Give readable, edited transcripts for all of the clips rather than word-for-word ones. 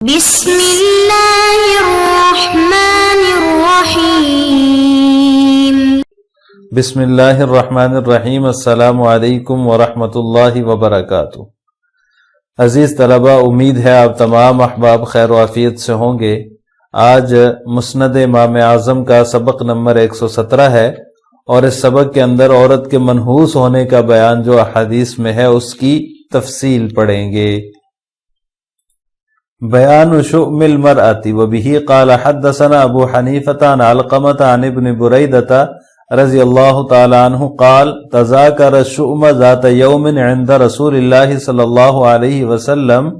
بسم اللہ الرحمن الرحیم۔ بسم اللہ الرحمن الرحیم۔ السلام علیکم ورحمۃ اللہ وبرکاتہ۔ عزیز طلبہ، امید ہے آپ تمام احباب خیر و عافیت سے ہوں گے۔ آج مسند امام اعظم کا سبق نمبر 117 ہے، اور اس سبق کے اندر عورت کے منحوس ہونے کا بیان جو احادیث میں ہے اس کی تفصیل پڑھیں گے۔ بیان شؤم المرأة وبه قال حدثنا ابو حنیفة عن علقمة عن ابن بریدة رضی اللہ تعالی عنہ قال تذاکر الشؤم ذات یوم عند رسول اللہ صلی اللہ علیہ وسلم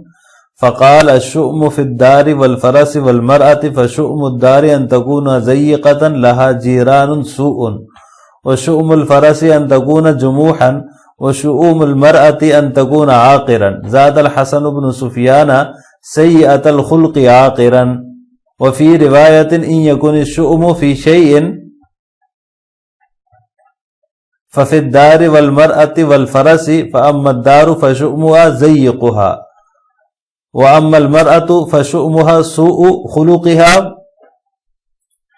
فقال الشؤم في الدار والفرس والمرأة فشؤم الدار ان تكون ضيقة لها جيران سوء وشؤم الفرس ان تكون جموحا وشؤم المرأة ان تكون عاقرا زاد الحسن بن سفیان سیئۃ الخلق عاقرا وفی روایت ان یکن الشؤم فی شیء ففی الدار والمرأة والفرس فاما الدار فشؤمها ضيقها واما المرأة فشؤمها سوء خلقها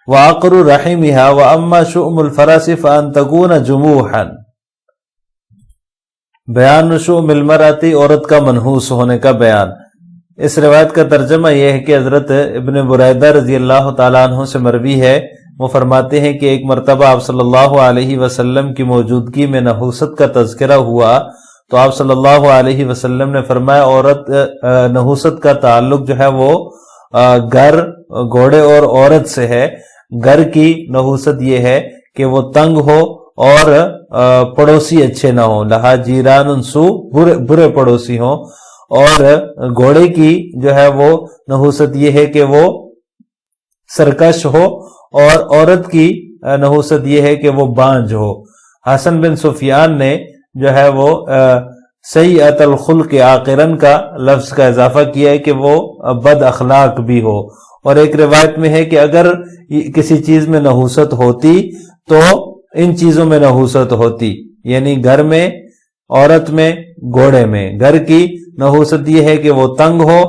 وعقر رحمها واما شؤم الفرس فان تكون جموحا۔ بیان شؤم المرأة، عورت کا منحوس ہونے کا بیان۔ اس روایت کا ترجمہ یہ ہے کہ حضرت ابن بریدہ رضی اللہ تعالیٰ عنہ سے مروی ہے، وہ فرماتے ہیں کہ ایک مرتبہ آپ صلی اللہ علیہ وسلم کی موجودگی میں نحوست کا تذکرہ ہوا تو آپ صلی اللہ علیہ وسلم نے فرمایا عورت نحوست کا تعلق جو ہے وہ گھر، گھوڑے اور عورت سے ہے۔ گھر کی نحوست یہ ہے کہ وہ تنگ ہو اور پڑوسی اچھے نہ ہوں، لہا جیران سو، برے پڑوسی ہوں، اور گھوڑے کی جو ہے وہ نحوست یہ ہے کہ وہ سرکش ہو، اور عورت کی نحوست یہ ہے کہ وہ بانجھ ہو۔ حسن بن سفیان نے جو ہے وہ سیئۃ الخلق عاقرن کا لفظ کا اضافہ کیا ہے کہ وہ بد اخلاق بھی ہو، اور ایک روایت میں ہے کہ اگر کسی چیز میں نحوست ہوتی تو ان چیزوں میں نحوست ہوتی، یعنی گھر میں، عورت میں، گھوڑے میں۔ گھر کی نحوست یہ ہے کہ وہ تنگ ہو،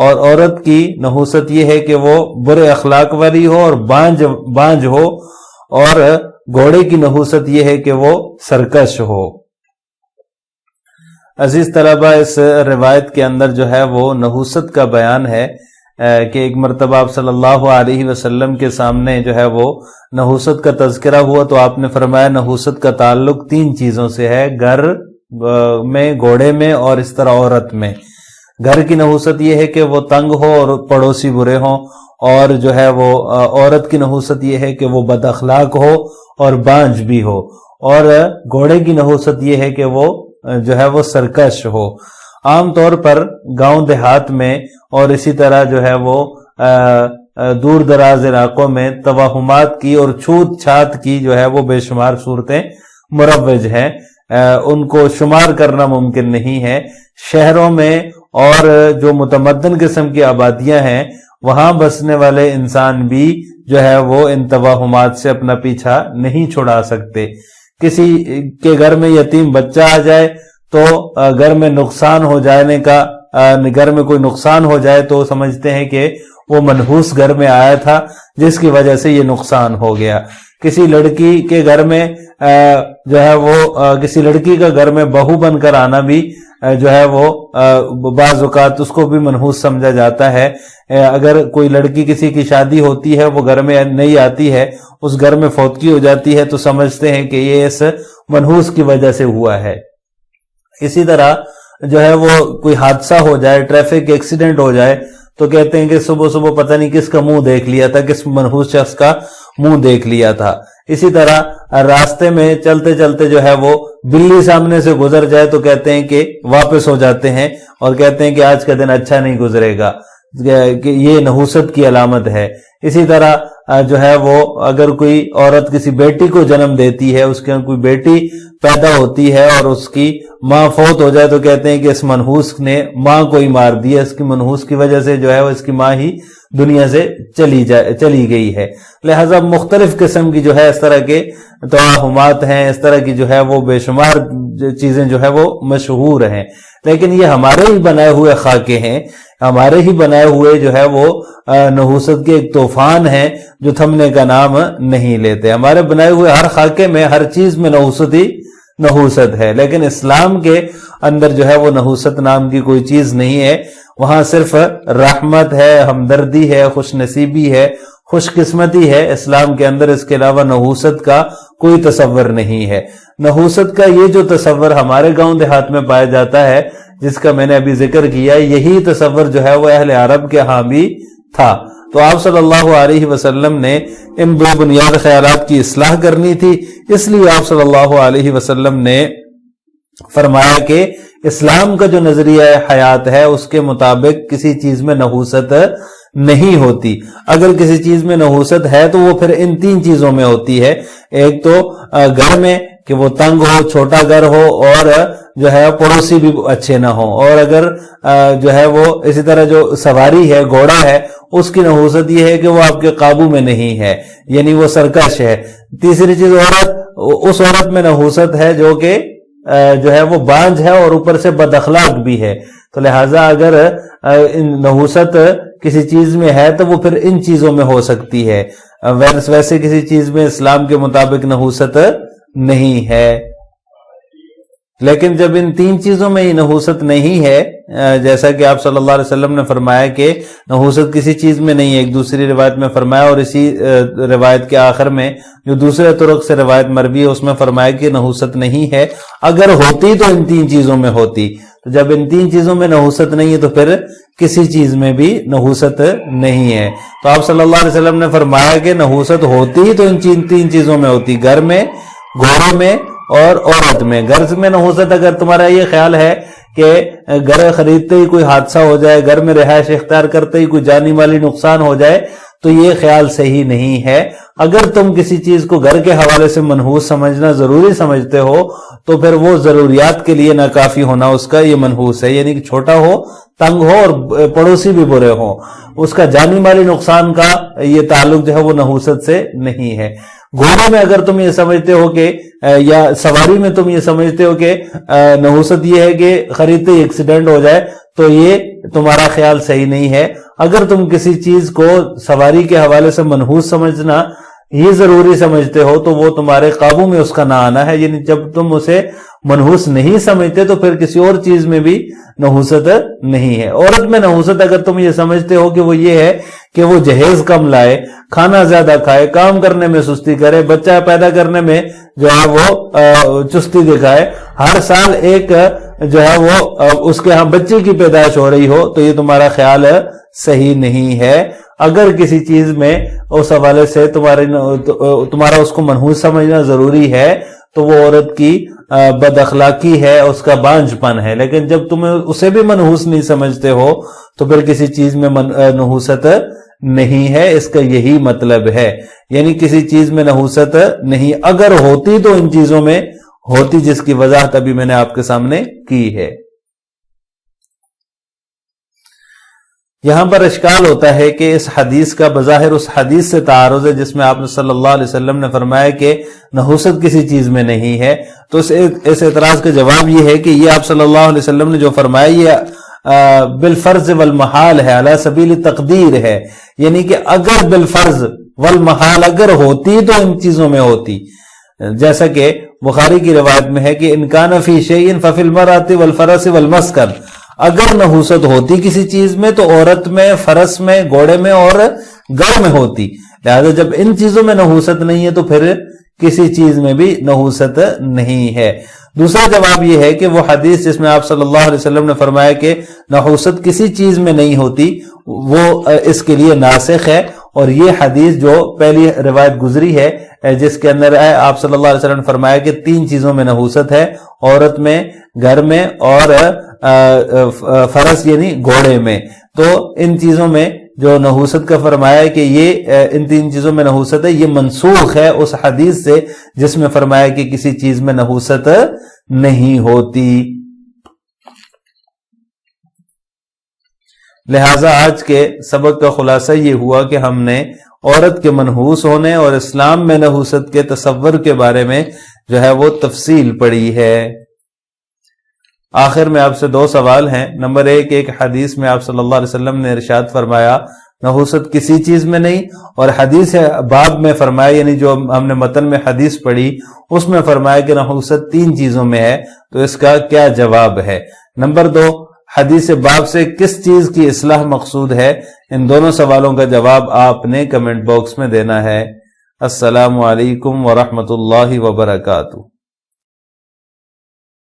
اور عورت کی نحوست یہ ہے کہ وہ برے اخلاق والی ہو اور بانجھ ہو، اور گھوڑے کی نحوست یہ ہے کہ وہ سرکش ہو۔ عزیز طلبہ، اس روایت کے اندر جو ہے وہ نحوست کا بیان ہے کہ ایک مرتبہ آپ صلی اللہ علیہ وسلم کے سامنے جو ہے وہ نحوست کا تذکرہ ہوا تو آپ نے فرمایا نحوست کا تعلق 3 چیزوں سے ہے، گھر میں، گھوڑے میں، اور اس طرح عورت میں۔ گھر کی نحوست یہ ہے کہ وہ تنگ ہو اور پڑوسی برے ہوں، اور جو ہے وہ عورت کی نحوست یہ ہے کہ وہ بد اخلاق ہو اور بانجھ بھی ہو، اور گھوڑے کی نحوست یہ ہے کہ وہ جو ہے وہ سرکش ہو۔ عام طور پر گاؤں دیہات میں اور اسی طرح جو ہے وہ دور دراز علاقوں میں توہمات کی اور چھوت چھات کی جو ہے وہ بے شمار صورتیں مروج ہیں، ان کو شمار کرنا ممکن نہیں ہے۔ شہروں میں اور جو متمدن قسم کی آبادیاں ہیں وہاں بسنے والے انسان بھی جو ہے وہ ان توہمات سے اپنا پیچھا نہیں چھڑا سکتے۔ کسی کے گھر میں یتیم بچہ آ جائے تو گھر میں نقصان ہو جانے کا، گھر میں کوئی نقصان ہو جائے تو سمجھتے ہیں کہ وہ منحوس گھر میں آیا تھا جس کی وجہ سے یہ نقصان ہو گیا۔ کسی لڑکی کے گھر میں جو ہے وہ کسی لڑکی کا گھر میں بہو بن کر آنا بھی جو ہے وہ بعض اوقات اس کو بھی منحوس سمجھا جاتا ہے۔ اگر کوئی لڑکی کسی کی شادی ہوتی ہے، وہ گھر میں نہیں آتی ہے، اس گھر میں فوتگی ہو جاتی ہے تو سمجھتے ہیں کہ یہ اس منحوس کی وجہ سے ہوا ہے۔ اسی طرح جو ہے وہ کوئی حادثہ ہو جائے، ٹریفک ایکسیڈنٹ ہو جائے تو کہتے ہیں کہ صبح صبح پتہ نہیں کس کا منہ دیکھ لیا تھا، کس منحوس شخص کا منہ دیکھ لیا تھا۔ اسی طرح راستے میں چلتے چلتے جو ہے وہ بلی سامنے سے گزر جائے تو کہتے ہیں کہ واپس ہو جاتے ہیں اور کہتے ہیں کہ آج کا دن اچھا نہیں گزرے گا، کہ یہ نحوست کی علامت ہے۔ اسی طرح جو ہے وہ اگر کوئی عورت کسی بیٹی کو جنم دیتی ہے، اس کے کوئی بیٹی پیدا ہوتی ہے اور اس کی ماں فوت ہو جائے تو کہتے ہیں کہ اس منحوس نے ماں کو ہی مار دیا، اس کی منحوس کی وجہ سے جو ہے وہ اس کی ماں ہی دنیا سے چلی گئی ہے۔ لہذا مختلف قسم کی جو ہے اس طرح کے توہمات ہیں، اس طرح کی جو ہے وہ بے شمار چیزیں جو ہے وہ مشہور ہیں، لیکن یہ ہمارے ہی بنائے ہوئے خاکے ہیں، ہمارے ہی بنائے ہوئے جو ہے وہ نحوست کے ایک طوفان ہیں جو تھمنے کا نام نہیں لیتے۔ ہمارے بنائے ہوئے ہر خاکے میں ہر چیز میں نحوست ہی نحوست ہے، لیکن اسلام کے اندر جو ہے وہ نحوست نام کی کوئی چیز نہیں ہے، وہاں صرف رحمت ہے، ہمدردی ہے، خوش نصیبی ہے، خوش قسمتی ہے اسلام کے اندر، اس کے علاوہ نحوست کا کوئی تصور نہیں ہے۔ نحوست کا یہ جو تصور ہمارے گاؤں دیہات میں پایا جاتا ہے، جس کا میں نے ابھی ذکر کیا، یہی تصور جو ہے وہ اہل عرب کے ہاں بھی تھا۔ تو آپ صلی اللہ علیہ وسلم نے ان دو بنیاد خیالات کی اصلاح کرنی تھی، اس لیے آپ صلی اللہ علیہ وسلم نے فرمایا کہ اسلام کا جو نظریہ حیات ہے اس کے مطابق کسی چیز میں نحوست نہیں ہوتی۔ اگر کسی چیز میں نحوست ہے تو وہ پھر ان تین چیزوں میں ہوتی ہے، ایک تو گھر میں کہ وہ تنگ ہو، چھوٹا گھر ہو، اور جو ہے پڑوسی بھی اچھے نہ ہو، اور اگر جو ہے وہ اسی طرح جو سواری ہے، گھوڑا ہے، اس کی نحوست یہ ہے کہ وہ آپ کے قابو میں نہیں ہے، یعنی وہ سرکش ہے۔ تیسری چیز عورت، اس عورت میں نحوست ہے جو کہ جو ہے وہ بانجھ ہے اور اوپر سے بد اخلاق بھی ہے۔ تو لہٰذا اگر نحوست کسی چیز میں ہے تو وہ پھر ان چیزوں میں ہو سکتی ہے، ویسے کسی چیز میں اسلام کے مطابق نحوست نہیں ہے۔ لیکن جب ان تین چیزوں میں ہی نحوست نہیں ہے، جیسا کہ آپ صلی اللہ علیہ وسلم نے فرمایا کہ نحوست کسی چیز میں نہیں ہے، ایک دوسری روایت میں فرمایا، اور اسی روایت کے آخر میں جو دوسرے طرق سے روایت مروی ہے اس میں فرمایا کہ نحوست نہیں ہے، اگر ہوتی تو ان تین چیزوں میں ہوتی۔ تو جب ان تین چیزوں میں نحوست نہیں ہے تو پھر کسی چیز میں بھی نحوست نہیں ہے۔ تو آپ صلی اللہ علیہ وسلم نے فرمایا کہ نحوست ہوتی تو ان تین چیزوں میں ہوتی، گھر میں، گھوڑے میں اور عورت میں۔ گھر میں نحوست، اگر تمہارا یہ خیال ہے کہ گھر خریدتے ہی کوئی حادثہ ہو جائے، گھر میں رہائش اختیار کرتے ہی کوئی جانی مالی نقصان ہو جائے، تو یہ خیال صحیح نہیں ہے۔ اگر تم کسی چیز کو گھر کے حوالے سے منحوس سمجھنا ضروری سمجھتے ہو تو پھر وہ ضروریات کے لیے ناکافی ہونا اس کا یہ منحوس ہے، یعنی کہ چھوٹا ہو، تنگ ہو اور پڑوسی بھی برے ہوں، اس کا جانی مالی نقصان کا یہ تعلق جو ہے وہ نحوست سے نہیں ہے۔ گھوڑے میں اگر تم یہ سمجھتے ہو کہ یا سواری میں تم یہ سمجھتے ہو کہ نحوست یہ ہے کہ خریدتے ہی ایکسیڈنٹ ہو جائے، تو یہ تمہارا خیال صحیح نہیں ہے۔ اگر تم کسی چیز کو سواری کے حوالے سے منحوس سمجھنا یہ ضروری سمجھتے ہو تو وہ تمہارے قابو میں اس کا نہ آنا ہے، یعنی جب تم اسے منحوس نہیں سمجھتے تو پھر کسی اور چیز میں بھی نحوست نہیں ہے۔ عورت میں نحوست اگر تم یہ سمجھتے ہو کہ وہ یہ ہے کہ وہ جہیز کم لائے، کھانا زیادہ کھائے، کام کرنے میں سستی کرے، بچہ پیدا کرنے میں جو ہے وہ چستی دکھائے، ہر سال ایک جو ہے وہ اس کے ہاں بچے کی پیدائش ہو رہی ہو، تو یہ تمہارا خیال صحیح نہیں ہے۔ اگر کسی چیز میں اس حوالے سے تمہارا اس کو منحوس سمجھنا ضروری ہے تو وہ عورت کی بد اخلاقی ہے، اس کا بانجھ پن ہے، لیکن جب تم اسے بھی منحوس نہیں سمجھتے ہو تو پھر کسی چیز میں نحوست نہیں ہے، اس کا یہی مطلب ہے، یعنی کسی چیز میں نحوست نہیں، اگر ہوتی تو ان چیزوں میں ہوتی، جس کی وضاحت ابھی میں نے آپ کے سامنے کی ہے۔ یہاں پر اشکال ہوتا ہے کہ اس حدیث کا بظاہر اس حدیث سے تعارض ہے جس میں آپ صلی اللہ علیہ وسلم نے فرمایا کہ نحوست کسی چیز میں نہیں ہے، تو اس اعتراض کا جواب یہ ہے کہ یہ آپ صلی اللہ علیہ وسلم نے جو فرمایا یہ بالفرض والمحال ہے، علی سبیل تقدیر ہے، یعنی کہ اگر بالفرض والمحال اگر ہوتی تو ان چیزوں میں ہوتی، جیسا کہ بخاری کی روایت میں ہے کہ ان کان فی شیء ففی المرأۃ والفرس والمسکن، اگر نحوست ہوتی کسی چیز میں تو عورت میں، فرس میں، گھوڑے میں اور گھر میں ہوتی، لہذا جب ان چیزوں میں نحوست نہیں ہے تو پھر کسی چیز میں بھی نحوست نہیں ہے۔ دوسرا جواب یہ ہے کہ وہ حدیث جس میں آپ صلی اللہ علیہ وسلم نے فرمایا کہ نحوست کسی چیز میں نہیں ہوتی، وہ اس کے لیے ناسخ ہے، اور یہ حدیث جو پہلی روایت گزری ہے جس کے اندر آپ صلی اللہ علیہ وسلم نے فرمایا کہ تین چیزوں میں نحوست ہے، عورت میں، گھر میں اور فرس یعنی گھوڑے میں، تو ان چیزوں میں جو نحوست کا فرمایا ہے کہ یہ ان 3 چیزوں میں نحوست ہے، یہ منسوخ ہے اس حدیث سے جس میں فرمایا کہ کسی چیز میں نحوست نہیں ہوتی۔ لہٰذا آج کے سبق کا خلاصہ یہ ہوا کہ ہم نے عورت کے منحوس ہونے اور اسلام میں نحوست کے تصور کے بارے میں جو ہے وہ تفصیل پڑھی ہے۔ آخر میں آپ سے 2 سوال ہیں۔ نمبر 1، ایک حدیث میں آپ صلی اللہ علیہ وسلم نے ارشاد فرمایا نحوست کسی چیز میں نہیں، اور حدیث باب میں فرمایا، یعنی جو ہم نے متن میں حدیث پڑھی اس میں فرمایا کہ نحوست 3 چیزوں میں ہے، تو اس کا کیا جواب ہے؟ نمبر 2، حدیث باب سے کس چیز کی اصلاح مقصود ہے؟ ان دونوں سوالوں کا جواب آپ نے کمنٹ باکس میں دینا ہے۔ السلام علیکم ورحمۃ اللہ وبرکاتہ۔